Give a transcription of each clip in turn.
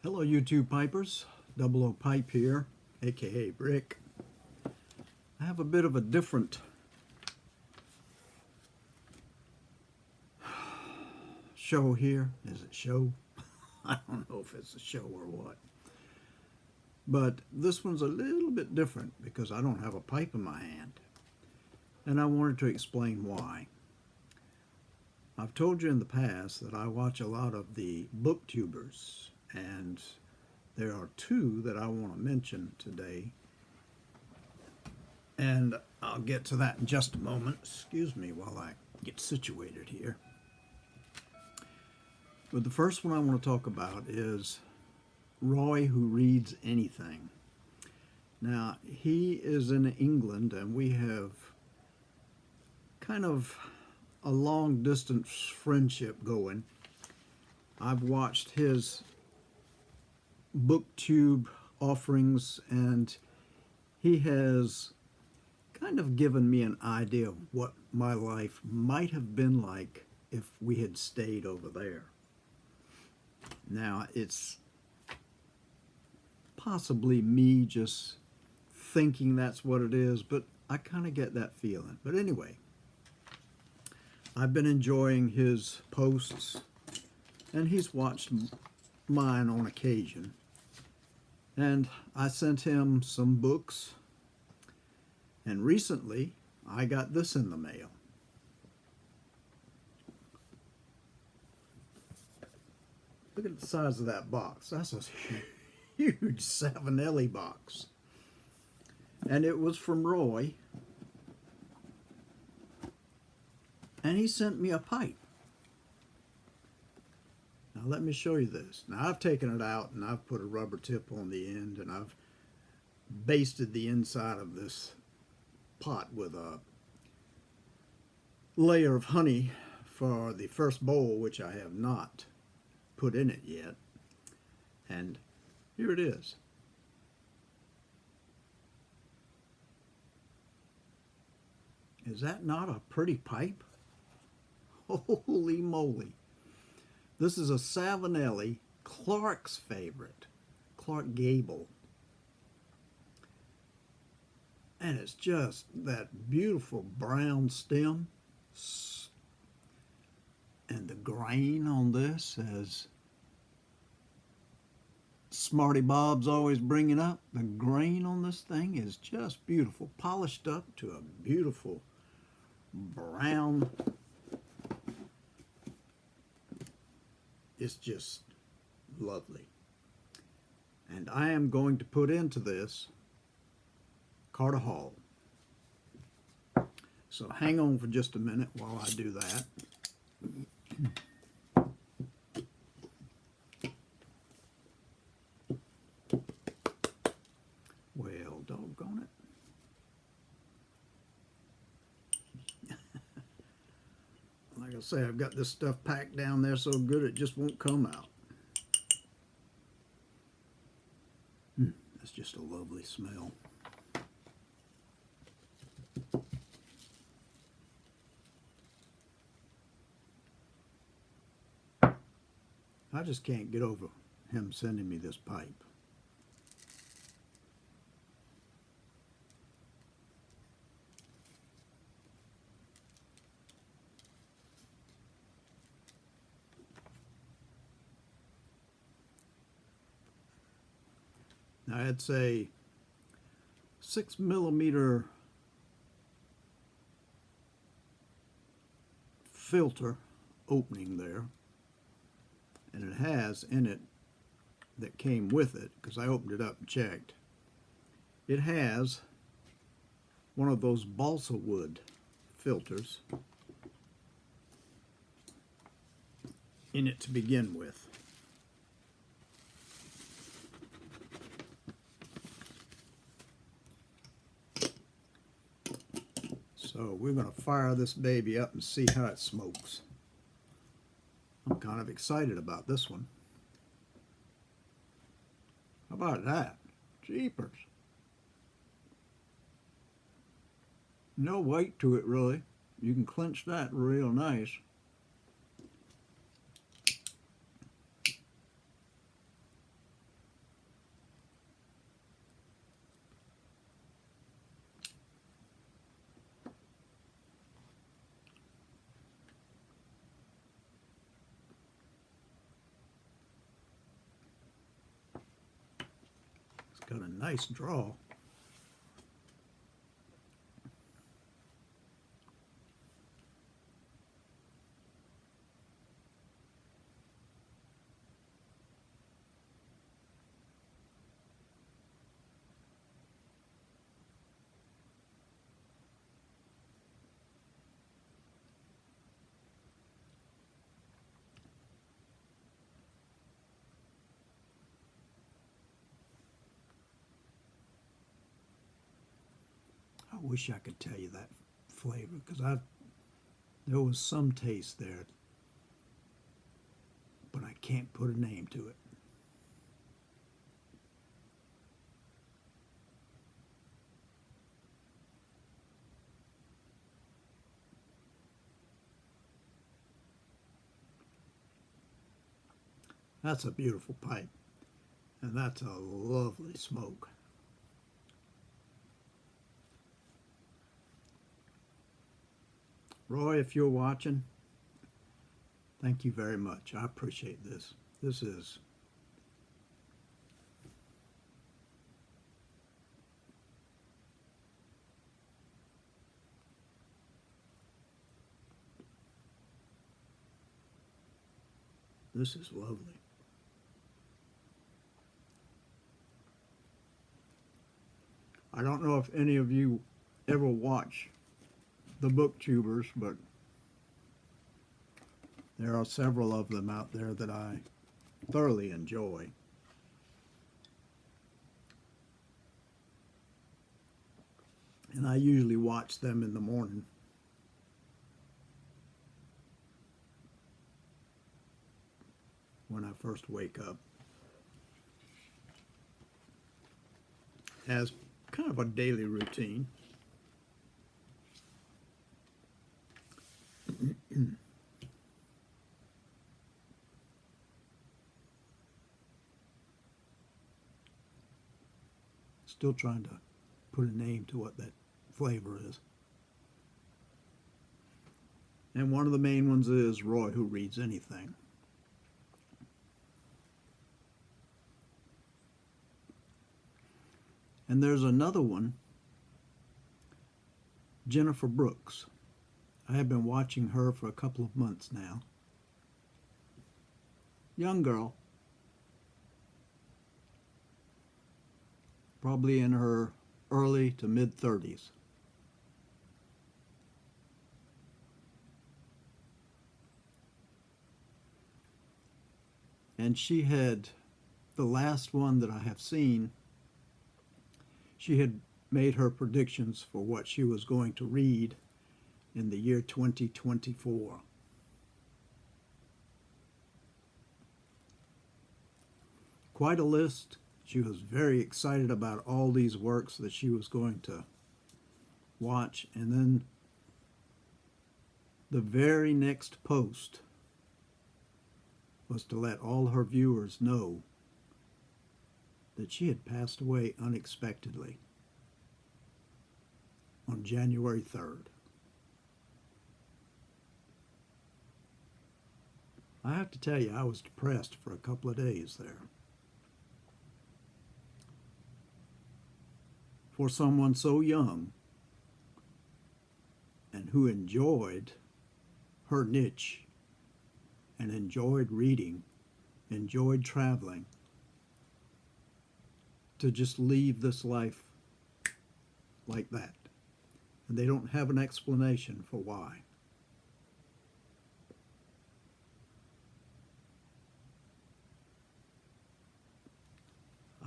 Hello YouTube Pipers, Double O Pipe here, aka Brick. I have a bit of a different show here. Is it show? I don't know if it's a show or what. But this one's a little bit different because I don't have a pipe in my hand. And I wanted to explain why. I've told you in the past that I watch a lot of the booktubers, and there are two that I want to mention today. And I'll get to that in just a moment. Excuse me while I get situated here. But the first one I want to talk about is Roy Who Reads Anything. Now, he is in England, and we have kind of a long distance friendship going. I've watched his booktube offerings, and he has kind of given me an idea of what my life might have been like if we had stayed over there. Now, it's possibly me just thinking that's what it is, but I kind of get that feeling. But anyway, I've been enjoying his posts, and he's watched mine on occasion. And I sent him some books, and recently I got this in the mail. Look at the size of that box. That's a huge Savinelli box. And it was from Roy. And he sent me a pipe. Now let me show you this. Now I've taken it out and I've put a rubber tip on the end, and I've basted the inside of this pot with a layer of honey for the first bowl, which I have not put in it yet. And here it is. Is that not a pretty pipe? Holy moly. This is a Savinelli, Clark's favorite, Clark Gable. And it's just that beautiful brown stem. And the grain on this, as Smarty Bob's always bringing up, the grain on this thing is just beautiful, polished up to a beautiful brown. It's just lovely. And I am going to put into this Carter Hall. So hang on for just a minute while I do that. Well, doggone it. Like I say, I've got this stuff packed down there so good it just won't come out. That's just a lovely smell. I just can't get over him sending me this pipe. Now it's a 6mm filter opening there, and it has in it, that came with it, because I opened it up and checked, it has one of those balsa wood filters in it to begin with. So we're going to fire this baby up and see how it smokes. I'm kind of excited about this one. How about that? Jeepers. No weight to it, really. You can clench that real nice. got a nice draw. I wish I could tell you that flavor because there was some taste there, but I can't put a name to it. That's a beautiful pipe, and that's a lovely smoke. Roy, if you're watching, thank you very much. I appreciate this. This is lovely. I don't know if any of you ever watch the booktubers, but there are several of them out there that I thoroughly enjoy. And I usually watch them in the morning. When I first wake up. As kind of a daily routine. Still trying to put a name to what that flavor is. And one of the main ones is Roy Who Reads Anything. And there's another one, Jennifer Brooks. I have been watching her for a couple of months now. Young girl, probably in her early to mid 30s. And she had, the last one that I have seen, she had made her predictions for what she was going to read in the year 2024. Quite a list. She was very excited about all these works that she was going to watch. And then the very next post was to let all her viewers know that she had passed away unexpectedly on January 3rd. I have to tell you, I was depressed for a couple of days there. For someone so young and who enjoyed her niche and enjoyed reading, enjoyed traveling, to just leave this life like that. And they don't have an explanation for why.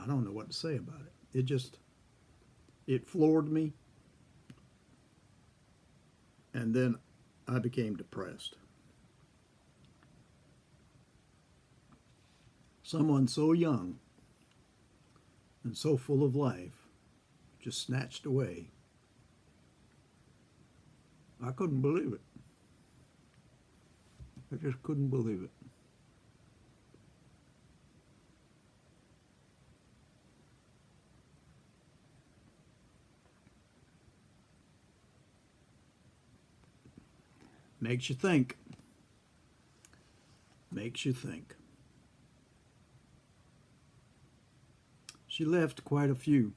I don't know what to say about it. It floored me. And then I became depressed. Someone so young and so full of life just snatched away. I couldn't believe it. I just couldn't believe it. Makes you think. Makes you think. She left quite a few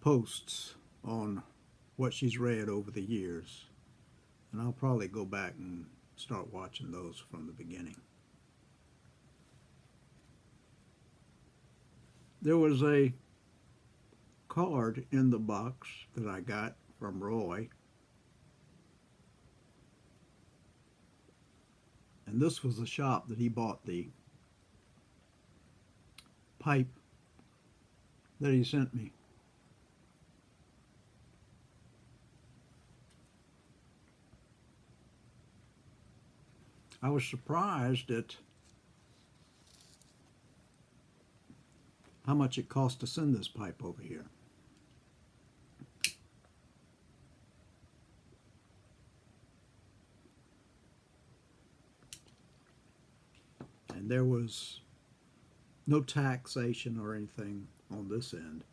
posts on what she's read over the years, and I'll probably go back and start watching those from the beginning. There was a card in the box that I got from Roy, and this was the shop that he bought the pipe that he sent me. I was surprised at how much it cost to send this pipe over here. And there was no taxation or anything on this end.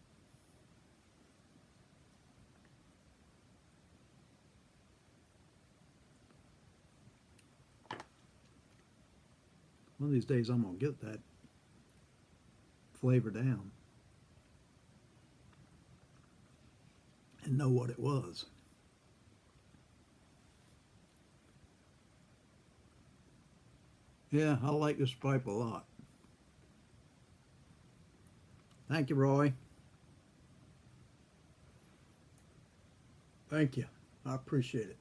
One of these days I'm going to get that flavor down and know what it was. Yeah, I like this pipe a lot. Thank you, Roy. Thank you. I appreciate it.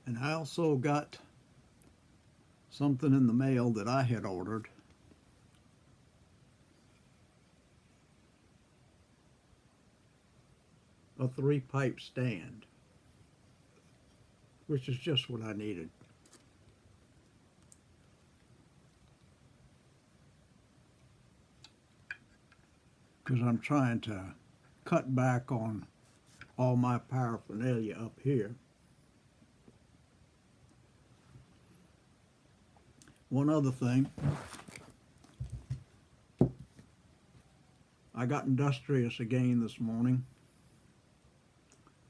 And I also got something in the mail that I had ordered. A 3-pipe stand, which is just what I needed. Because I'm trying to cut back on all my paraphernalia up here. One other thing, I got industrious again this morning,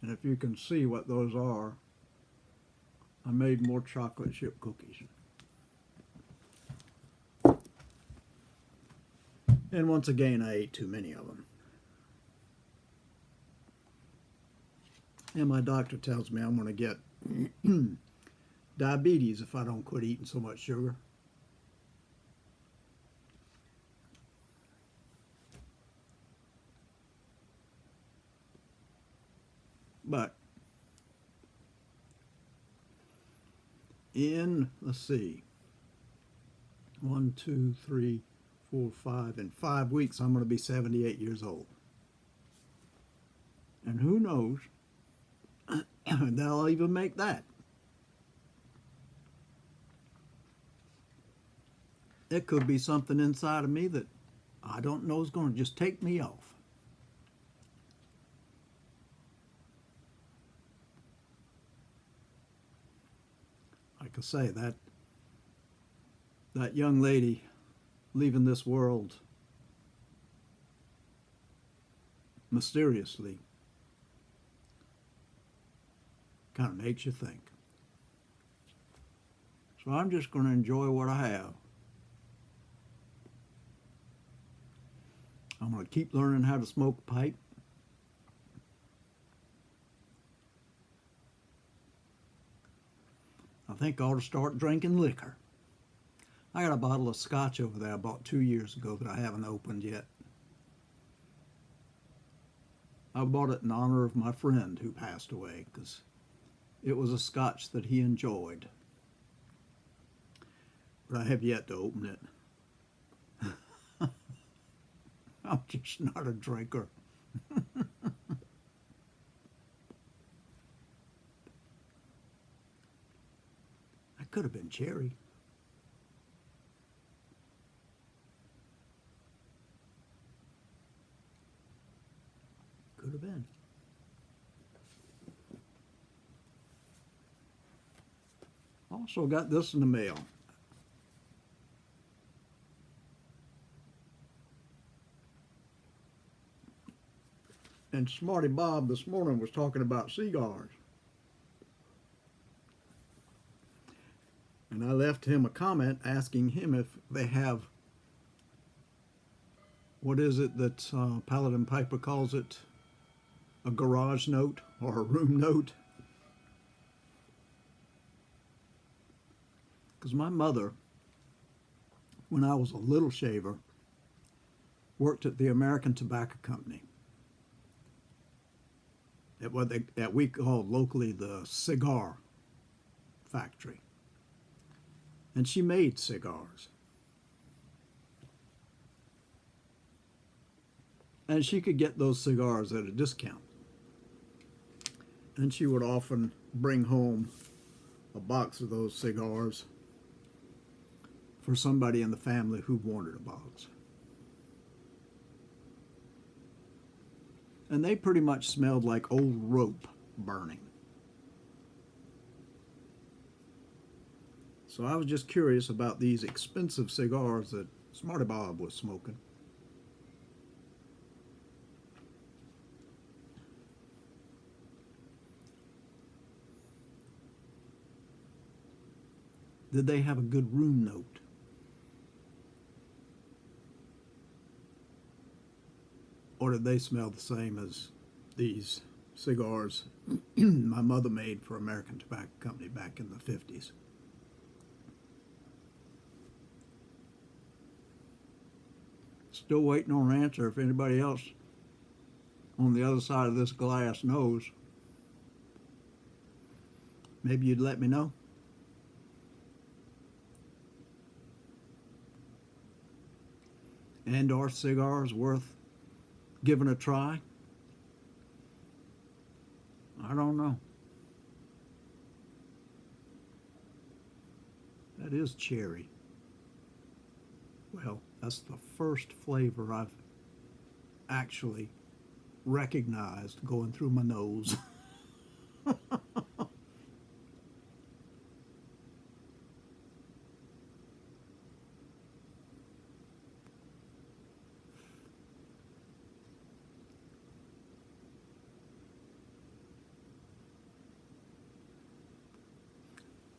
and if you can see what those are, I made more chocolate chip cookies. And once again, I ate too many of them. And my doctor tells me I'm going to get diabetes if I don't quit eating so much sugar. But in, let's see, 1, 2, 3, 4, 5, in 5 weeks I'm going to be 78 years old. And who knows, they'll even make that. It could be something inside of me that I don't know is going to just take me off. Like I say, that young lady leaving this world mysteriously kind of makes you think. So I'm just going to enjoy what I have. I'm going to keep learning how to smoke a pipe. I think I ought to start drinking liquor. I got a bottle of scotch over there I bought 2 years ago that I haven't opened yet. I bought it in honor of my friend who passed away because it was a scotch that he enjoyed. But I have yet to open it. I'm just not a drinker. That could have been cherry. Could have been. Also got this in the mail. And Smarty Bob this morning was talking about cigars. And I left him a comment asking him if they have, what is it that Paladin Piper calls it? A garage note or a room note? Because my mother, when I was a little shaver, worked at the American Tobacco Company at what that we called locally the cigar factory. And she made cigars. And she could get those cigars at a discount. And she would often bring home a box of those cigars for somebody in the family who wanted a box. And they pretty much smelled like old rope burning. So I was just curious about these expensive cigars that Smarty Bob was smoking. Did they have a good room note? Or did they smell the same as these cigars my mother made for American Tobacco Company back in the 50s? Still waiting on an answer if anybody else on the other side of this glass knows. Maybe you'd let me know. And are cigars worth giving a try? I don't know. That is cherry. Well, that's the first flavor I've actually recognized going through my nose.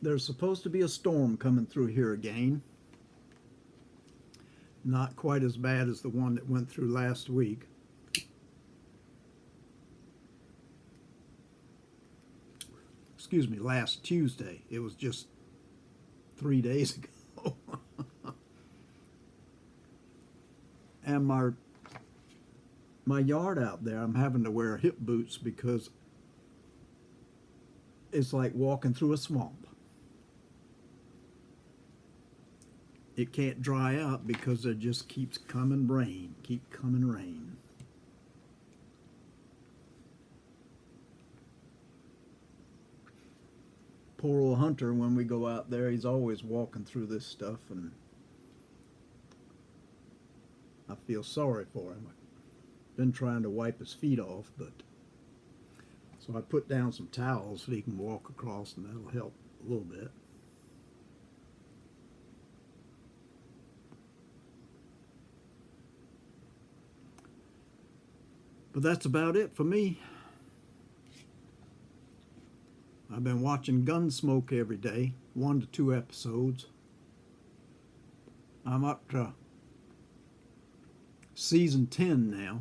There's supposed to be a storm coming through here again. Not quite as bad as the one that went through last week. Excuse me, last Tuesday. It was just 3 days ago. And my yard out there, I'm having to wear hip boots because it's like walking through a swamp. It can't dry out because there just keeps coming rain, keep coming rain. Poor old Hunter, when we go out there, he's always walking through this stuff, and I feel sorry for him. I've been trying to wipe his feet off, but so I put down some towels so he can walk across, and that'll help a little bit. But that's about it for me. I've been watching Gunsmoke every day, 1 to 2 episodes. I'm up to season 10 now.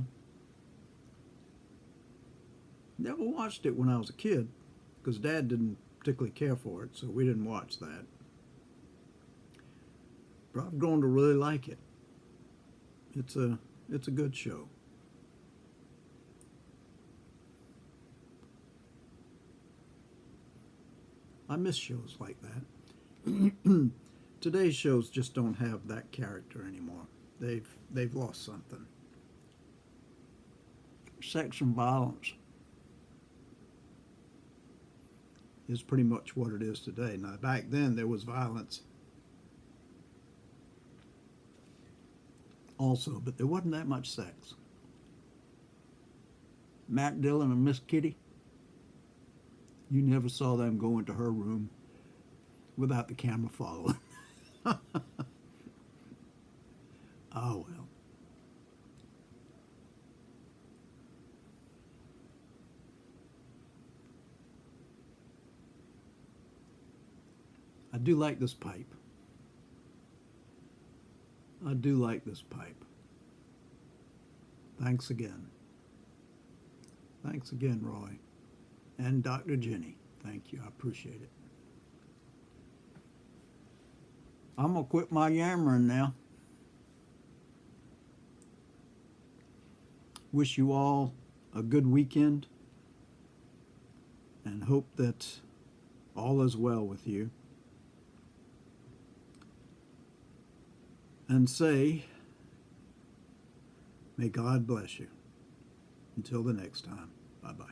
Never watched it when I was a kid because Dad didn't particularly care for it, so we didn't watch that. But I've grown to really like it. It's a good show. I miss shows like that. Today's shows just don't have that character anymore. They've lost something. Sex and violence is pretty much what it is today. Now, back then there was violence also, but there wasn't that much sex. Mac Dillon and Miss Kitty, you never saw them go into her room without the camera following. Oh, well. I do like this pipe. I do like this pipe. Thanks again. Thanks again, Roy. And Dr. Jenny. Thank you. I appreciate it. I'm going to quit my yammering now. Wish you all a good weekend and hope that all is well with you. And say, may God bless you. Until the next time, bye-bye.